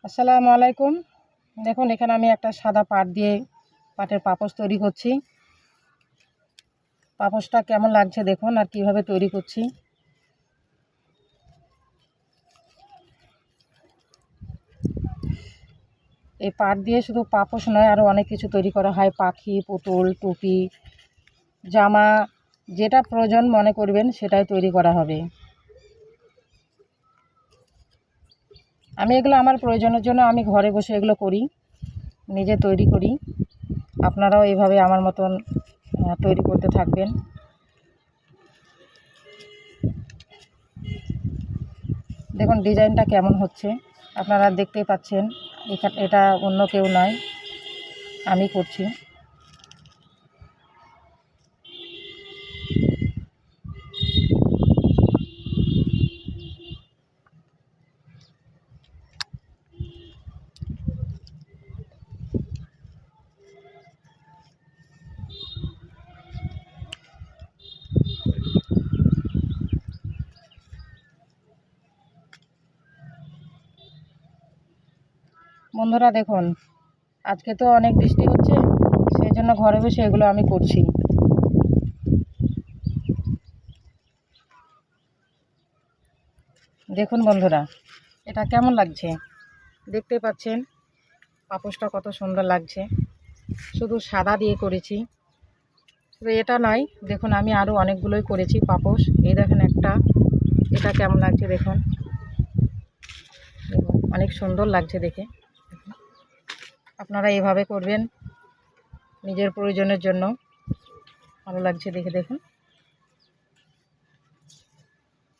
আসসালামু আলাইকুম। দেখুন এখানে আমি একটা সাদা পাট দিয়ে পাটের পাপোশ তৈরি করছি। পাপোশটা কেমন লাগছে দেখুন আর কিভাবে তৈরি করছি। এই পাট দিয়ে শুধু পাপোশ নয়, আরও অনেক কিছু তৈরি করা হয়। পাখি, পুতুল, টুপি, জামা, যেটা প্রয়োজন মনে করবেন সেটাই তৈরি করা হবে। আমি এগুলো আমার প্রয়োজনের জন্য আমি ঘরে বসে এগুলো করি, নিজে তৈরি করি। আপনারাও এইভাবে আমার মতন তৈরি করতে থাকবেন। দেখুন ডিজাইনটা কেমন হচ্ছে, আপনারা দেখতেই পাচ্ছেন। এটা অন্য কেউ নয়, আমি করছি। বন্ধুরা দেখুন, আজকে তো অনেক বৃষ্টি হচ্ছে, সেই জন্য ঘরে বসে এগুলো আমি করছি। দেখুন বন্ধুরা, এটা কেমন লাগছে দেখতে পাচ্ছেন। পাপোশটা কত সুন্দর লাগছে, শুধু সাদা দিয়ে করেছি। শুধু এটা নয়, দেখুন আমি আরও অনেকগুলোই করেছি পাপোশ। এই দেখেন একটা, এটা কেমন লাগছে দেখুন। দেখুন অনেক সুন্দর লাগছে দেখে। আপনারা এভাবে করবেন নিজের প্রয়োজনের জন্য, ভালো লাগছে দেখে দেখুন।